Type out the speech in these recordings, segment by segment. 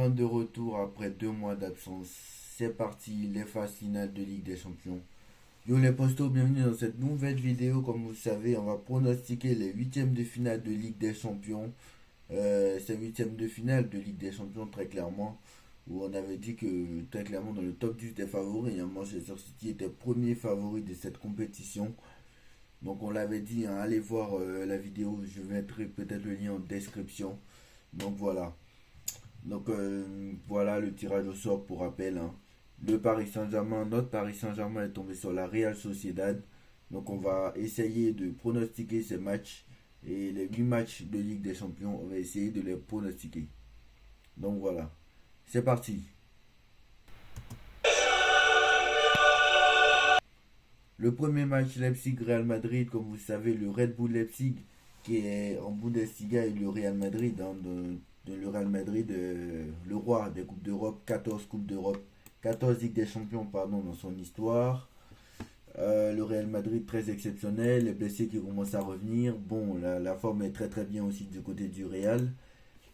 enfin de retour après 2 mois d'absence. C'est parti, les phases finales de Ligue des Champions. Yo les postos, bienvenue dans cette nouvelle vidéo. Comme vous le savez, on va pronostiquer les huitièmes de finale de Ligue des Champions. C'est huitièmes de finale de Ligue des Champions très clairement. Où on avait dit que très clairement dans le top 10 des favoris, Manchester City était premier favori de cette compétition. Donc on l'avait dit, hein, allez voir la vidéo, je mettrai peut-être le lien en description. Donc voilà. Donc voilà le tirage au sort pour rappel, hein. Le Paris Saint-Germain, notre Paris Saint-Germain est tombé sur la Real Sociedad. Donc on va essayer de pronostiquer ces matchs. Et les 8 matchs de Ligue des Champions, on va essayer de les pronostiquer. Donc voilà. C'est parti. Le premier match Leipzig-Real Madrid, comme vous savez, le Red Bull Leipzig qui est en Bundesliga et le Real Madrid, hein, le Real Madrid, le roi des Coupes d'Europe, 14 Coupes d'Europe, 14 Ligues des Champions pardon, dans son histoire. Le Real Madrid très exceptionnel, les blessés qui commencent à revenir. Bon, la forme est très très bien aussi du côté du Real.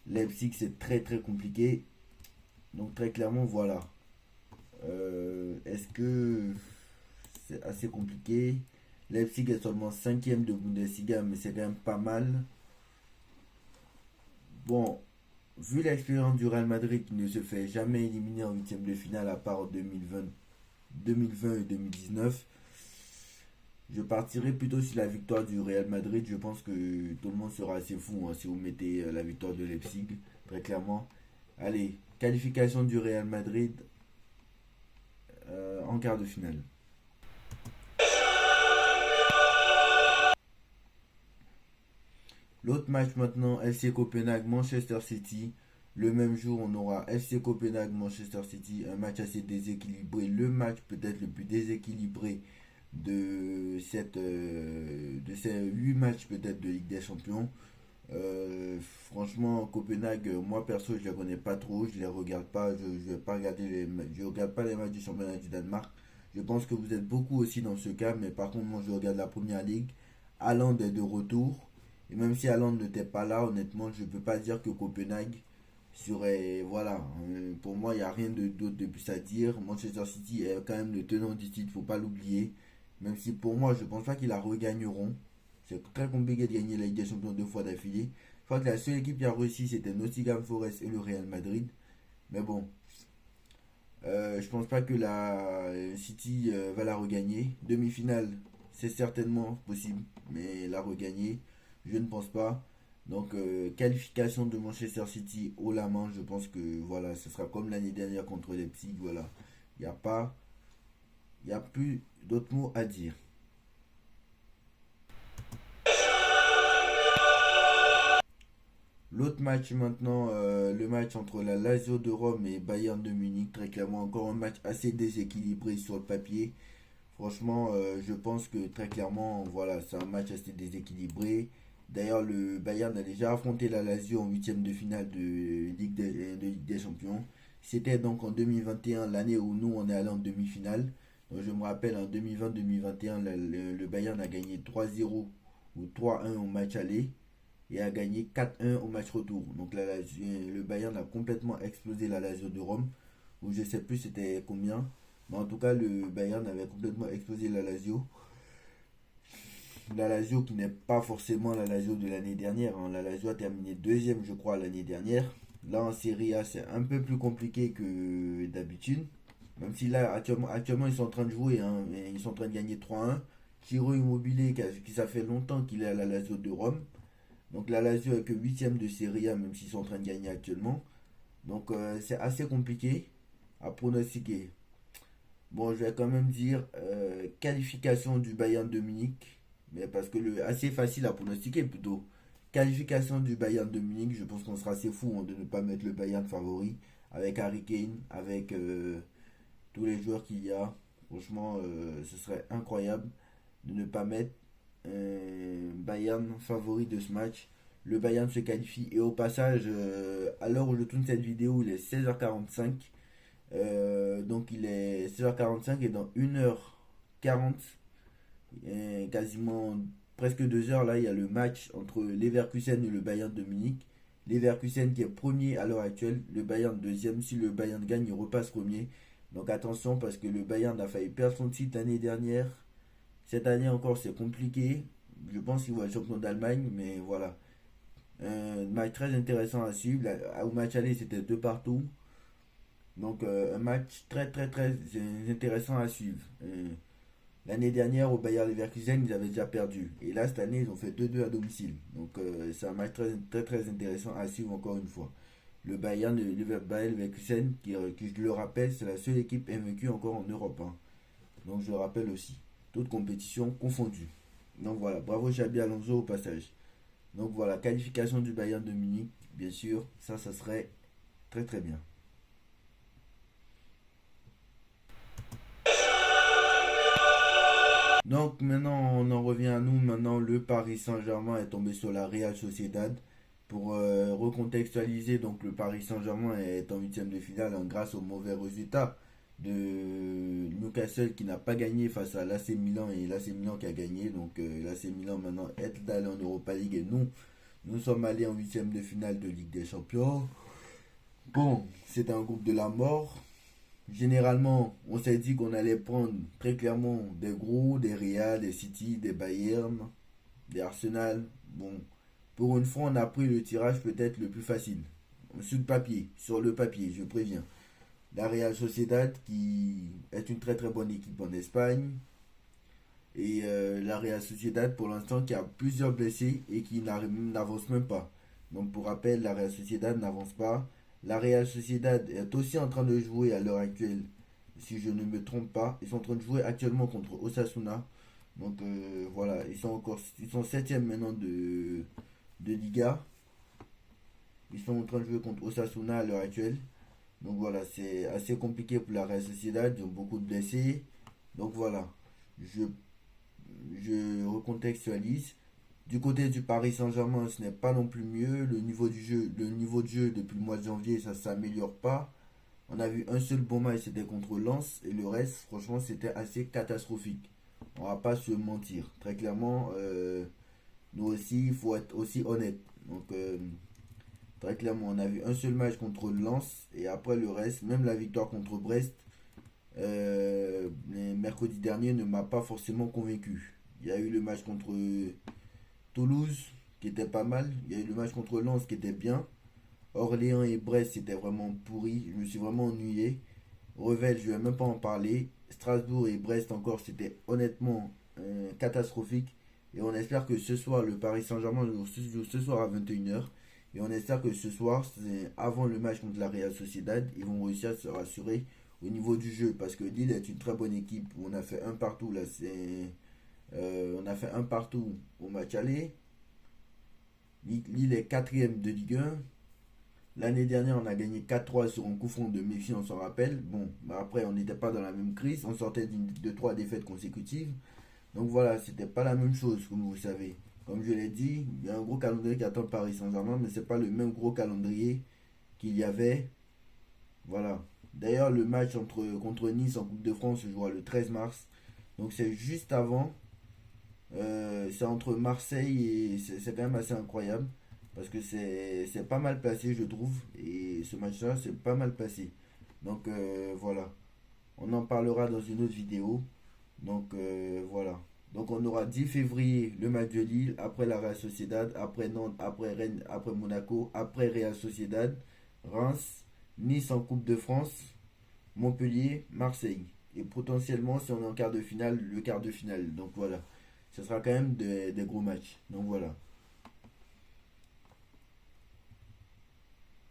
Leipzig c'est très très compliqué. Donc très clairement voilà. Est-ce que c'est assez compliqué? Leipzig est seulement cinquième de Bundesliga, mais c'est quand même pas mal. Bon, vu l'expérience du Real Madrid qui ne se fait jamais éliminer en huitième de finale à part en 2020 et 2019, je partirai plutôt sur la victoire du Real Madrid. Je pense que tout le monde sera assez fou, hein, si vous mettez la victoire de Leipzig, très clairement. Allez, qualification du Real Madrid en quart de finale. L'autre match maintenant, FC Copenhague, Manchester City. Le même jour, on aura FC Copenhague, Manchester City. Un match assez déséquilibré. Le match peut-être le plus déséquilibré de ces 8 matchs peut-être de Ligue des Champions. Franchement, Copenhague, moi perso, je les connais pas trop. Je les regarde pas. Je vais pas regarder je regarde pas les matchs du championnat du Danemark. Je pense que vous êtes beaucoup aussi dans ce cas. Mais par contre, moi, je regarde la première ligue. Haaland est de retour. Et même si Haaland n'était pas là, honnêtement, je ne peux pas dire que Copenhague serait. Voilà. Pour moi, il n'y a rien d'autre de plus à dire. Manchester City est quand même le tenant du titre, il ne faut pas l'oublier. Même si pour moi, je ne pense pas qu'ils la regagneront. C'est très compliqué de gagner la Ligue des Champions 2 fois d'affilée. Je crois que la seule équipe qui a réussi, c'était Nottingham Forest et le Real Madrid. Mais bon, je pense pas que la City va la regagner. Demi-finale, c'est certainement possible, mais la regagner, je ne pense pas. Donc, qualification de Manchester City haut la main, je pense que voilà, ce sera comme l'année dernière contre Leipzig. Voilà, il n'y a pas, il n'y a plus d'autres mots à dire. L'autre match maintenant, le match entre la Lazio de Rome et Bayern de Munich, très clairement encore un match assez déséquilibré sur le papier. Franchement, je pense que très clairement, voilà, c'est un match assez déséquilibré. D'ailleurs, le Bayern a déjà affronté la Lazio en huitième de finale de Ligue des Champions. C'était donc en 2021, l'année où nous on est allé en demi-finale. Donc je me rappelle en 2020-2021, le Bayern a gagné 3-0 ou 3-1 au match aller et a gagné 4-1 au match retour. Donc le Bayern a complètement explosé la Lazio de Rome, ou je sais plus c'était combien. Mais en tout cas, le Bayern avait complètement explosé la Lazio. La Lazio qui n'est pas forcément la Lazio de l'année dernière, hein. La Lazio a terminé deuxième, je crois, l'année dernière. Là, en Serie A, c'est un peu plus compliqué que d'habitude. Même si là, actuellement, ils sont en train de jouer, hein, et ils sont en train de gagner 3-1. Ciro Immobilier, qui ça fait longtemps qu'il est à la Lazio de Rome. Donc la Lazio est que 8ème de Serie A, même s'ils sont en train de gagner actuellement. Donc c'est assez compliqué à pronostiquer. Bon, je vais quand même dire qualification du Bayern de Munich. Mais parce que assez facile à pronostiquer plutôt. Qualification du Bayern de Munich, je pense qu'on sera assez fou, hein, de ne pas mettre le Bayern favori. Avec Harry Kane, avec tous les joueurs qu'il y a. Franchement, ce serait incroyable de ne pas mettre Bayern favori de ce match. Le Bayern se qualifie. Et au passage, à l'heure où je tourne cette vidéo, il est 16h45. Donc il est 16h45 et dans 1h40, quasiment presque 2 heures, là, il y a le match entre Leverkusen et le Bayern de Munich. Leverkusen qui est premier à l'heure actuelle, le Bayern deuxième. Si le Bayern gagne, il repasse premier. Donc attention parce que le Bayern a failli perdre son titre l'année dernière. Cette année encore, c'est compliqué. Je pense qu'il va être champion d'Allemagne, mais voilà. Un match très intéressant à suivre. Au match aller, c'était 2 partout. Donc un match très très très intéressant à suivre. L'année dernière, au Bayer Leverkusen, ils avaient déjà perdu. Et là, cette année, ils ont fait 2-2 à domicile. Donc c'est un match très très très intéressant à suivre encore une fois. Le Bayern, le Bayer Leverkusen, qui je le rappelle, c'est la seule équipe invaincue encore en Europe, hein. Donc je le rappelle aussi. Toutes compétitions confondues. Donc voilà, bravo Xabi Alonso au passage. Donc voilà, qualification du Bayern de Munich, bien sûr, ça serait très très bien. Donc maintenant, on en revient à nous. Maintenant, le Paris Saint-Germain est tombé sur la Real Sociedad. Pour recontextualiser, donc le Paris Saint-Germain est en huitième de finale, hein, grâce au mauvais résultat de Newcastle qui n'a pas gagné face à l'AC Milan et l'AC Milan qui a gagné. Donc l'AC Milan maintenant est allé en Europa League et nous sommes allés en huitième de finale de Ligue des Champions. Bon, c'est un groupe de la mort. Généralement, on s'est dit qu'on allait prendre très clairement des gros, des Real, des City, des Bayern, des Arsenal. Bon, pour une fois, on a pris le tirage peut-être le plus facile. Sur le papier, je préviens. La Real Sociedad, qui est une très très bonne équipe en Espagne. Et la Real Sociedad, pour l'instant, qui a plusieurs blessés et qui n'avance même pas. Donc, pour rappel, la Real Sociedad n'avance pas. La Real Sociedad est aussi en train de jouer à l'heure actuelle, si je ne me trompe pas. Ils sont en train de jouer actuellement contre Osasuna. Donc voilà, ils sont septième maintenant de Liga. Ils sont en train de jouer contre Osasuna à l'heure actuelle. Donc voilà, c'est assez compliqué pour la Real Sociedad. Ils ont beaucoup de blessés. Donc voilà, je, je recontextualise. Du côté du Paris Saint-Germain, ce n'est pas non plus mieux. Le niveau de jeu depuis le mois de janvier, ça ne s'améliore pas. On a vu un seul bon match, c'était contre Lens. Et le reste, franchement, c'était assez catastrophique. On va pas se mentir. Très clairement, nous aussi, il faut être aussi honnête. Donc, très clairement, on a vu un seul match contre Lens. Et après le reste, même la victoire contre Brest, mercredi dernier, ne m'a pas forcément convaincu. Il y a eu le match contre Toulouse qui était pas mal. Il y a eu le match contre Lens qui était bien. Orléans et Brest c'était vraiment pourri. Je me suis vraiment ennuyé. Revel, je ne vais même pas en parler. Strasbourg et Brest encore, c'était honnêtement catastrophique. Et on espère que ce soir, le Paris Saint-Germain joue ce soir à 21h. Et on espère que ce soir, avant le match contre la Real Sociedad, ils vont réussir à se rassurer au niveau du jeu. Parce que Lille est une très bonne équipe. On a fait un partout là. On a fait un partout au match aller. Lille est quatrième de Ligue 1. L'année dernière, on a gagné 4-3 sur un coup franc de Messi, on s'en rappelle. Bon, bah après, on n'était pas dans la même crise. On sortait de 3 défaites consécutives. Donc voilà, c'était pas la même chose, comme vous savez. Comme je l'ai dit, il y a un gros calendrier qui attend Paris Saint-Germain, mais c'est pas le même gros calendrier qu'il y avait. Voilà. D'ailleurs, le match contre Nice en Coupe de France se jouera le 13 mars. Donc c'est juste avant. C'est entre Marseille et c'est quand même assez incroyable. Parce que c'est pas mal placé, je trouve. Et ce match-là, c'est pas mal placé. Donc voilà. On en parlera dans une autre vidéo. Donc voilà. Donc on aura 10 février le match de Lille, après la Real Sociedad, après Nantes, après Rennes, après Monaco, après Real Sociedad, Reims, Nice en Coupe de France, Montpellier, Marseille. Et potentiellement, si on est en quart de finale, le quart de finale. Donc voilà. Ce sera quand même des gros matchs. Donc voilà.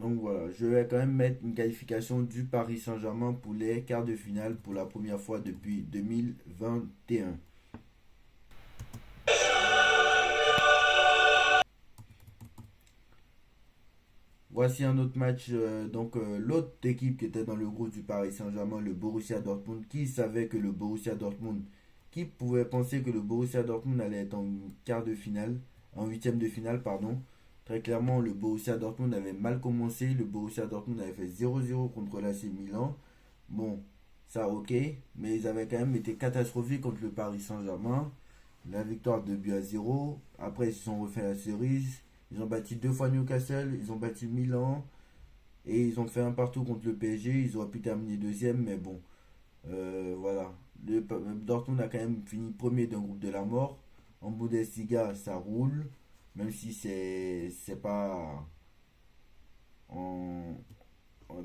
Donc voilà, je vais quand même mettre une qualification du Paris Saint-Germain pour les quarts de finale pour la première fois depuis 2021. Voici un autre match. L'autre équipe qui était dans le groupe du Paris Saint-Germain, le Borussia Dortmund. Qui savait que le Borussia Dortmund, qui pouvait penser que le Borussia Dortmund allait être en quart de finale, en huitième de finale, pardon. Très clairement, le Borussia Dortmund avait mal commencé. Le Borussia Dortmund avait fait 0-0 contre l'AC Milan. Bon, ça ok, mais ils avaient quand même été catastrophiques contre le Paris Saint-Germain. La victoire de but à 0. Après, ils se sont refait la cerise. Ils ont battu deux fois Newcastle, ils ont battu Milan et ils ont fait un partout contre le PSG. Ils auraient pu terminer deuxième, mais bon, voilà. Dortmund a quand même fini premier d'un groupe de la mort. En Bundesliga, ça roule, même si c'est pas en,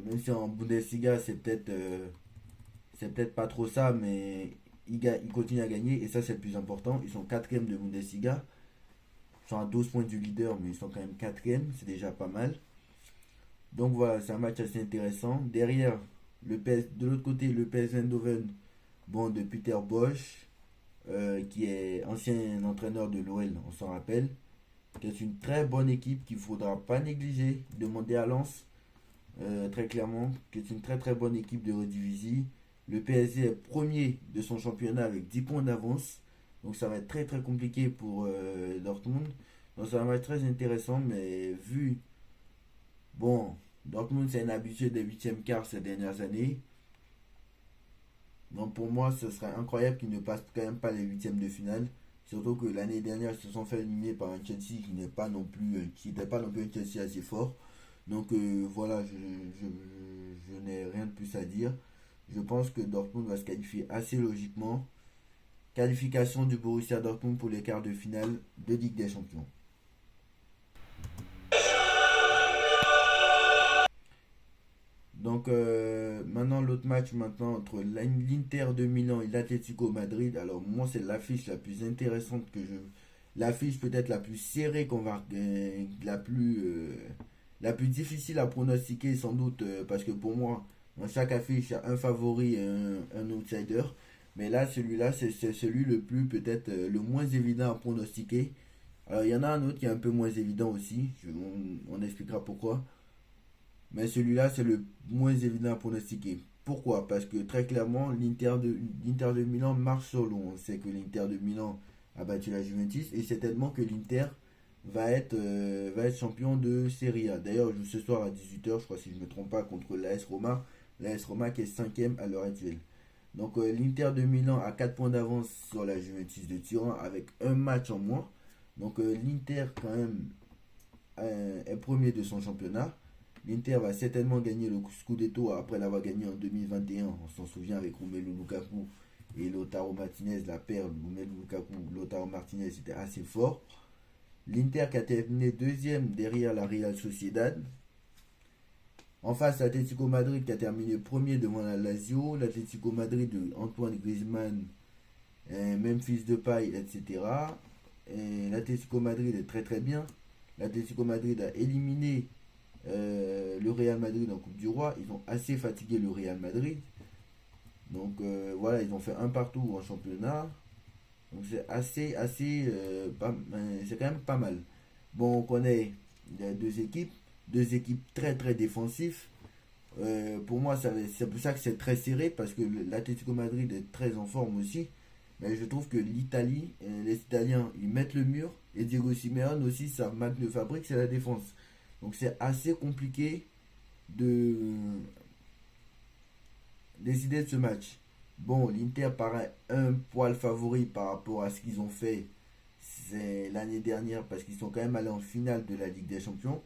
même si en Bundesliga c'est peut-être pas trop ça, mais ils continuent à gagner et ça c'est le plus important. Ils sont quatrième de Bundesliga, ils sont à 12 points du leader, mais ils sont quand même quatrième, c'est déjà pas mal. Donc voilà, c'est un match assez intéressant. Derrière, de l'autre côté, le PS Eindhoven, bon, de Peter Bosch, qui est ancien entraîneur de l'OL, on s'en rappelle, qui est une très bonne équipe qu'il ne faudra pas négliger. Demander à Lens, très clairement, qui est une très très bonne équipe de Redivisie. Le PSG est premier de son championnat avec 10 points d'avance. Donc ça va être très très compliqué pour Dortmund. Donc c'est un match très intéressant, mais vu, bon, Dortmund c'est un habitué des huitièmes quarts ces dernières années. Donc pour moi, ce serait incroyable qu'ils ne passent quand même pas les huitièmes de finale. Surtout que l'année dernière, ils se sont fait éliminer par un Chelsea qui n'est pas non plus, qui n'était pas non plus un Chelsea assez fort. Donc voilà, je n'ai rien de plus à dire. Je pense que Dortmund va se qualifier assez logiquement. Qualification du Borussia Dortmund pour les quarts de finale de Ligue des Champions. Donc maintenant l'autre match maintenant entre l'Inter de Milan et l'Atlético Madrid. Alors moi c'est l'affiche la plus intéressante que je, l'affiche peut-être la plus serrée qu'on va, la plus difficile à pronostiquer sans doute parce que pour moi dans chaque affiche il y a un favori et un outsider. Mais là celui-là c'est celui le plus peut-être le moins évident à pronostiquer. Alors il y en a un autre qui est un peu moins évident aussi. On expliquera pourquoi. Mais celui-là, c'est le moins évident à pronostiquer. Pourquoi? Parce que très clairement, l'Inter de Milan marche sur l'eau. On sait que l'Inter de Milan a battu la Juventus et c'est tellement que l'Inter va être champion de Serie A. D'ailleurs, il joue ce soir à 18h, je crois si je ne me trompe pas, contre l'AS Roma. L'AS Roma qui est cinquième à l'heure actuelle. Donc l'Inter de Milan a 4 points d'avance sur la Juventus de Turin avec un match en moins. Donc l'Inter quand même est premier de son championnat. L'Inter va certainement gagner le Scudetto après l'avoir gagné en 2021. On s'en souvient avec Romelu Lukaku et Lautaro Martinez, la paire Romelu Lukaku, Lautaro Martinez était assez fort. L'Inter qui a terminé deuxième derrière la Real Sociedad. En face, l'Atlético Madrid qui a terminé premier devant la Lazio. L'Atlético Madrid de Antoine Griezmann, Memphis Depay, etc. L'Atlético Madrid est très très bien. L'Atlético Madrid a éliminé le Real Madrid en Coupe du Roi. Ils ont assez fatigué le Real Madrid. Donc voilà, ils ont fait un partout en championnat. Donc c'est c'est quand même pas mal. Bon, on connaît les deux équipes très très défensives. Pour moi, c'est pour ça que c'est très serré parce que l'Atlético Madrid est très en forme aussi. Mais je trouve que l'Italie, les Italiens, ils mettent le mur. Et Diego Simeone aussi, sa marque de fabrique, c'est la défense. Donc c'est assez compliqué de décider de ce match. Bon, l'Inter paraît un poil favori par rapport à ce qu'ils ont fait c'est l'année dernière parce qu'ils sont quand même allés en finale de la Ligue des Champions.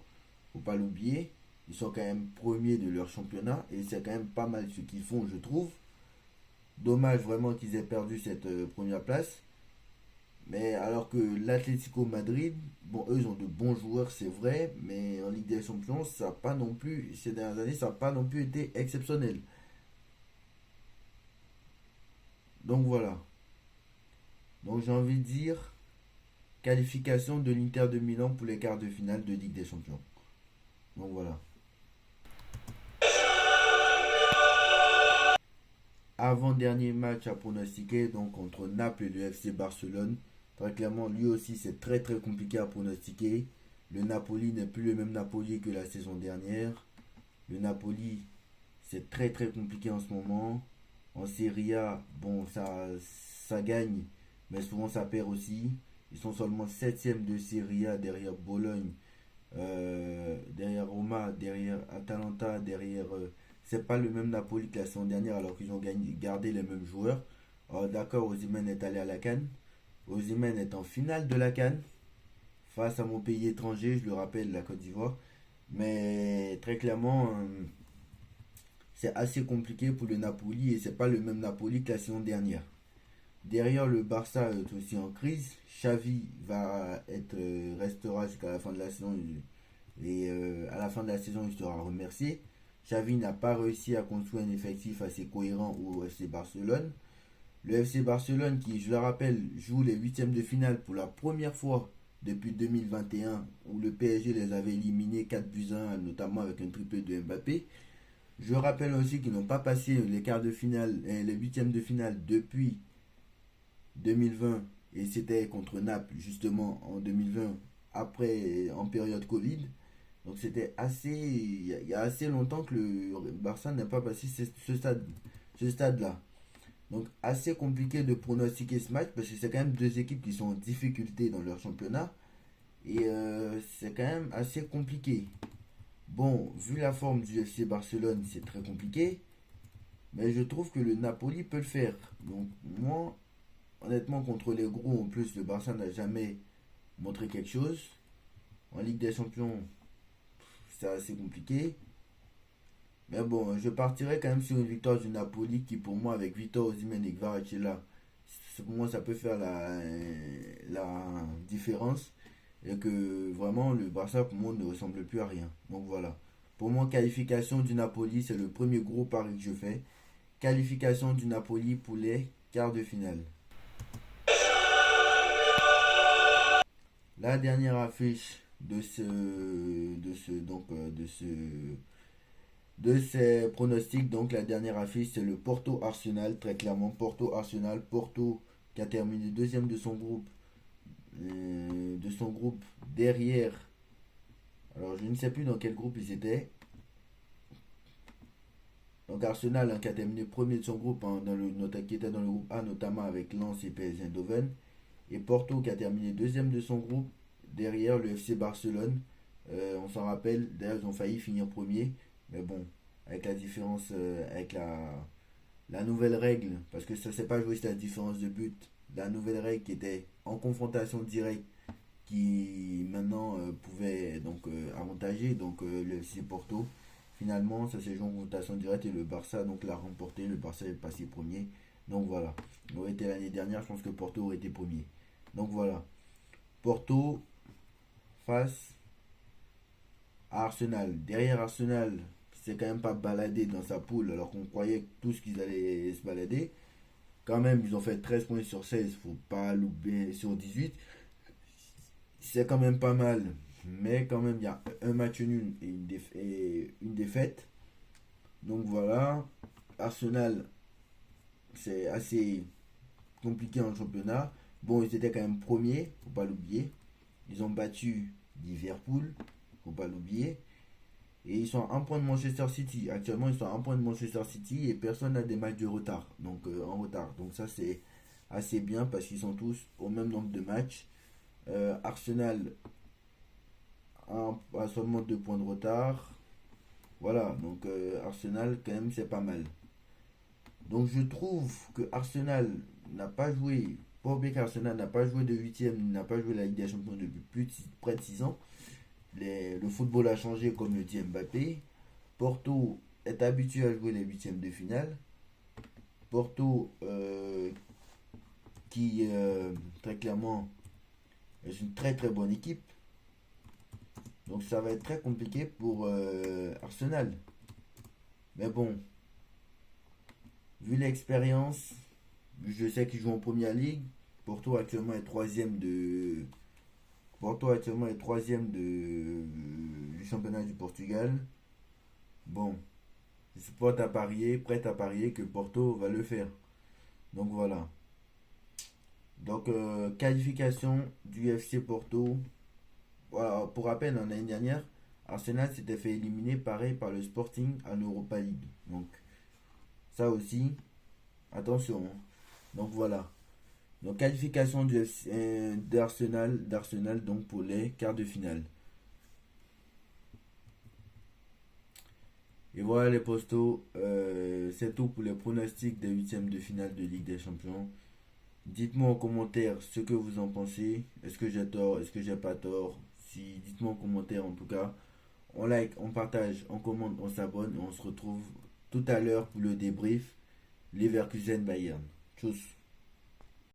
Faut pas l'oublier. Ils sont quand même premiers de leur championnat et c'est quand même pas mal ce qu'ils font, je trouve. Dommage vraiment qu'ils aient perdu cette première place. Mais alors que l'Atlético Madrid, bon, eux, ils ont de bons joueurs, c'est vrai, mais en Ligue des Champions, ça n'a pas non plus, ces dernières années, ça n'a pas non plus été exceptionnel. Donc voilà. Donc j'ai envie de dire, qualification de l'Inter de Milan pour les quarts de finale de Ligue des Champions. Donc voilà. Avant-dernier match à pronostiquer, donc entre Naples et le FC Barcelone. Très clairement, lui aussi, c'est très très compliqué à pronostiquer. Le Napoli n'est plus le même Napoli que la saison dernière. Le Napoli, c'est très très compliqué en ce moment. En Serie A, bon, ça gagne, mais souvent ça perd aussi. Ils sont seulement 7e de Serie A derrière Bologne, derrière Roma, derrière Atalanta, derrière. C'est pas le même Napoli que la saison dernière alors qu'ils ont gardé les mêmes joueurs. Alors, d'accord, Osimhen est allé à la CAN. Osimhen est en finale de la CAN face à mon pays étranger, je le rappelle, la Côte d'Ivoire. Mais très clairement, c'est assez compliqué pour le Napoli et c'est pas le même Napoli que la saison dernière. Derrière, le Barça est aussi en crise. Xavi restera jusqu'à la fin de la saison et à la fin de la saison, il sera remercié. Xavi n'a pas réussi à construire un effectif assez cohérent au FC Barcelone. Le FC Barcelone, qui, je le rappelle, joue les huitièmes de finale pour la première fois depuis 2021, où le PSG les avait éliminés 4 buts à 1, notamment avec un triplé de Mbappé. Je rappelle aussi qu'ils n'ont pas passé les quarts de finale, les huitièmes de finale depuis 2020, et c'était contre Naples justement en 2020, après en période Covid. Donc c'était assez, il y a assez longtemps que le Barça n'a pas passé ce stade-là. Donc assez compliqué de pronostiquer ce match parce que c'est quand même deux équipes qui sont en difficulté dans leur championnat et c'est quand même assez compliqué. Bon, vu la forme du FC Barcelone, c'est très compliqué, mais je trouve que le Napoli peut le faire. Donc moi, honnêtement, contre les gros, en plus, le Barça n'a jamais montré quelque chose. En Ligue des Champions, c'est assez compliqué. Mais bon, je partirai quand même sur une victoire du Napoli qui, pour moi, avec Victor Osimhen et Kvaratskhelia, pour moi, ça peut faire la différence. Et que vraiment, le Barça, pour moi, ne ressemble plus à rien. Donc voilà. Pour moi, qualification du Napoli, c'est le premier gros pari que je fais. Qualification du Napoli pour les quarts de finale. La dernière affiche de ces pronostics, donc la dernière affiche, c'est le Porto Arsenal, très clairement Porto Arsenal, Porto qui a terminé deuxième de son groupe derrière. Alors je ne sais plus dans quel groupe ils étaient. Donc Arsenal, hein, qui a terminé premier de son groupe, hein, qui était dans le groupe A, notamment avec Lens et PSV Eindhoven. Et Porto qui a terminé deuxième de son groupe derrière le FC Barcelone. On s'en rappelle, d'ailleurs ils ont failli finir premier. Mais bon, avec la différence, avec la nouvelle règle, parce que ça ne s'est pas joué, c'était la différence de but. La nouvelle règle qui était en confrontation directe, qui maintenant pouvait donc avantager donc le FC Porto. Finalement, ça s'est joué en confrontation directe et le Barça donc l'a remporté. Le Barça est passé premier. Donc voilà. Ça aurait été l'année dernière, je pense que Porto aurait été premier. Donc voilà. Porto face à Arsenal. Derrière Arsenal, c'est quand même pas baladé dans sa poule alors qu'on croyait tous qu'ils allaient se balader. Quand même, ils ont fait 13 points sur 16, faut pas louper sur 18. C'est quand même pas mal. Mais quand même, il y a un match nul et une défaite. Donc voilà. Arsenal, c'est assez compliqué en championnat. Bon, ils étaient quand même premiers, faut pas l'oublier. Ils ont battu Liverpool, faut pas l'oublier. Et ils sont à un point de Manchester City. Actuellement, ils sont à un point de Manchester City et personne n'a des matchs de retard. Donc en retard. Donc ça c'est assez bien parce qu'ils sont tous au même nombre de matchs. Arsenal a seulement 2 points de retard. Voilà, donc Arsenal quand même c'est pas mal. Donc je trouve que Arsenal n'a pas joué, pas oublier qu'Arsenal n'a pas joué de huitième, n'a pas joué la Ligue des Champions depuis près de 6 ans. Le football a changé comme le dit Mbappé. Porto est habitué à jouer les huitièmes de finale. Porto qui très clairement est une très très bonne équipe. Donc ça va être très compliqué pour Arsenal. Mais bon, vu l'expérience, je sais qu'ils jouent en première ligue. Porto actuellement est troisième de. Porto actuellement est troisième du championnat du Portugal. Bon, je suis prêt à parier que Porto va le faire. Donc voilà. Donc qualification du FC Porto. Voilà, pour rappel, l'année dernière, Arsenal s'était fait éliminer pareil par le Sporting en Europa League. Donc ça aussi, attention, hein. Donc voilà. Donc qualification d'Arsenal donc pour les quarts de finale. Et voilà les postos, c'est tout pour les pronostics des huitièmes de finale de Ligue des Champions. Dites-moi en commentaire ce que vous en pensez. Est-ce que j'ai tort? Est-ce que j'ai pas tort? Si, dites-moi en commentaire en tout cas. On like, on partage, on commente, on s'abonne et on se retrouve tout à l'heure pour le débrief Leverkusen Bayern. Tchuss.